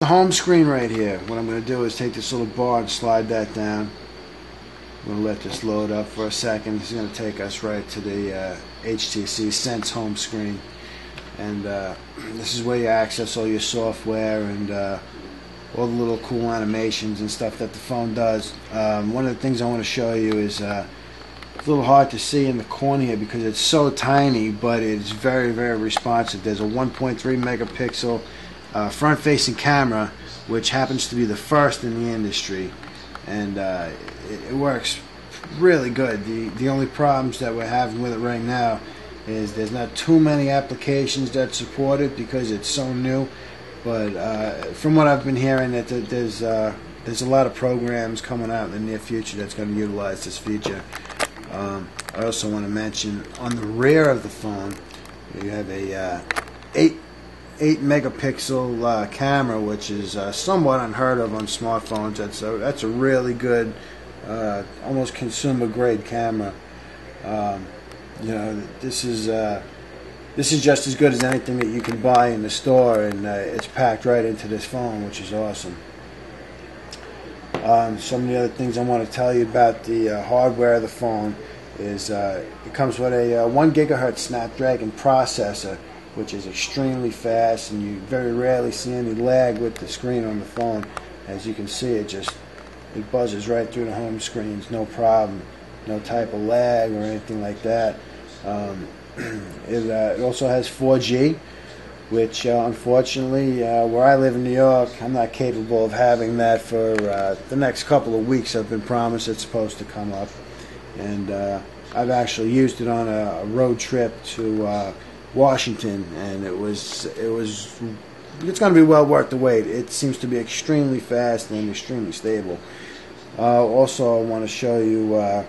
The home screen right here. What I'm going to do is take this little bar and slide that down. I'm going to let this load up for a second. This is going to take us right to the HTC Sense home screen. And this is where you access all your software and all the little cool animations and stuff that the phone does. One of the things I want to show you is it's a little hard to see in the corner here because it's so tiny, but it's very, very responsive. There's a 1.3 megapixel front-facing camera, which happens to be the first in the industry, and it works really good. The only problems that we're having with it right now is there's not too many applications that support it because it's so new. But from what I've been hearing, that there's a lot of programs coming out in the near future that's going to utilize this feature. I also want to mention on the rear of the phone, you have a 8 megapixel camera, which is somewhat unheard of on smartphones. That's a really good, almost consumer grade camera. You know, this is just as good as anything that you can buy in the store, and it's packed right into this phone, which is awesome. Some of the other things I want to tell you about the hardware of the phone is it comes with a 1 gigahertz Snapdragon processor, which is extremely fast, and you very rarely see any lag with the screen on the phone. As you can see, it buzzes right through the home screens, no problem, no type of lag or anything like that. It also has 4G, which unfortunately, where I live in New York, I'm not capable of having that for the next couple of weeks. I've been promised it's supposed to come up, and I've actually used it on a road trip to Washington, and it's going to be well worth the wait. It seems to be extremely fast and extremely stable. Also, I want to show you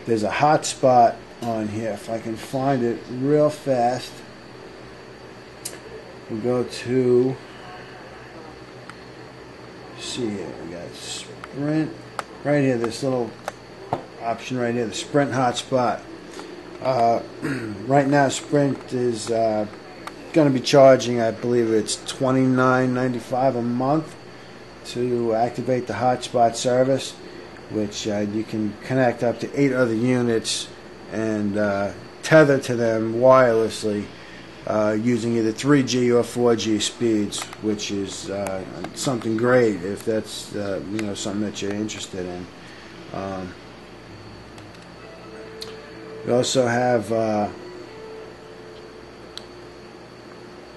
there's a hotspot on here. If I can find it real fast, we'll go to, see here, we got Sprint right here, this little option right here, the Sprint hotspot. Right now Sprint is going to be charging, I believe it's $29.95 a month to activate the hotspot service, which you can connect up to 8 other units and tether to them wirelessly using either 3G or 4G speeds, which is something great if that's something that you're interested in. We also have,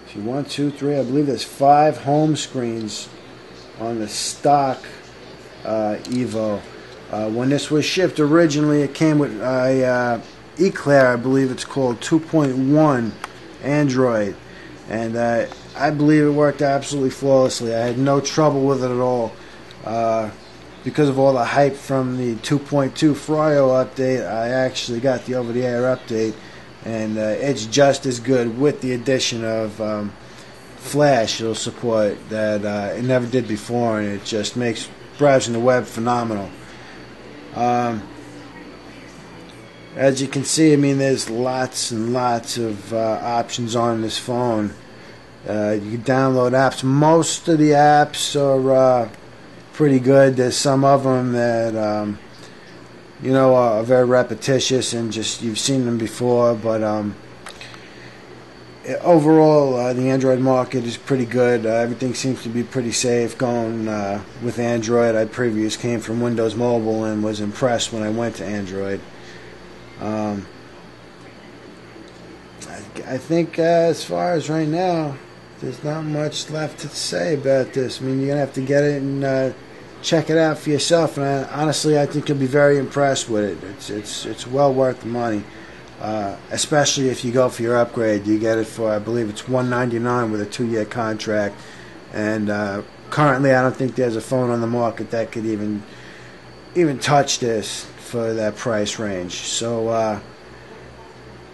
if you 1, 2, 3, I believe there's 5 home screens on the stock EVO. When this was shipped originally, it came with a Eclair, I believe it's called 2.1 Android, and I believe it worked absolutely flawlessly. I had no trouble with it at all. Because of all the hype from the 2.2 Frio update, I actually got the over-the-air update, and it's just as good with the addition of Flash. It'll support that it never did before, and it just makes browsing the web phenomenal. As you can see, I mean, there's lots and lots of options on this phone. You can download apps. Most of the apps are pretty good. There's some of them that are very repetitious and just you've seen them before, but overall the Android market is pretty good. Everything seems to be pretty safe going with Android. I previously came from Windows Mobile and was impressed when I went to Android. I think as far as right now, there's not much left to say about this. I mean, you're going to have to get it and check it out for yourself. And honestly, I think you'll be very impressed with it. It's well worth the money, especially if you go for your upgrade. You get it for, I believe it's $199 with a 2-year contract. And currently, I don't think there's a phone on the market that could even touch this for that price range. So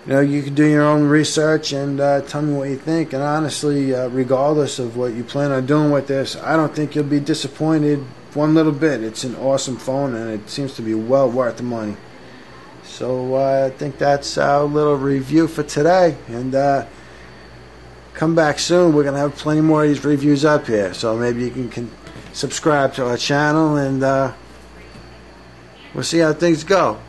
you can do your own research and tell me what you think. And honestly, regardless of what you plan on doing with this, I don't think you'll be disappointed one little bit. It's an awesome phone, and it seems to be well worth the money. So I think that's our little review for today. And come back soon. We're going to have plenty more of these reviews up here. So maybe you can subscribe to our channel, and we'll see how things go.